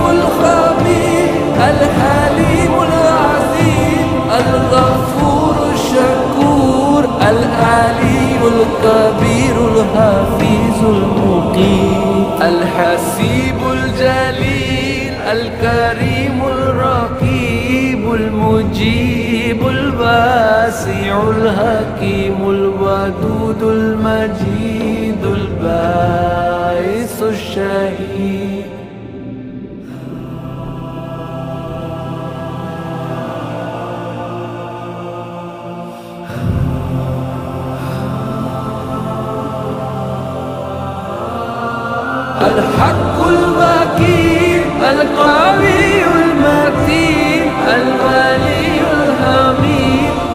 الخبير الحليم العظيم الغفور الشكور العليم الكبير الحفيظ المقيم الحسيب الجليل الكريم الرقيب المجيب الواسع الحكيم الودود المجيد الباعث الشهيد. الحق الوكيل القوي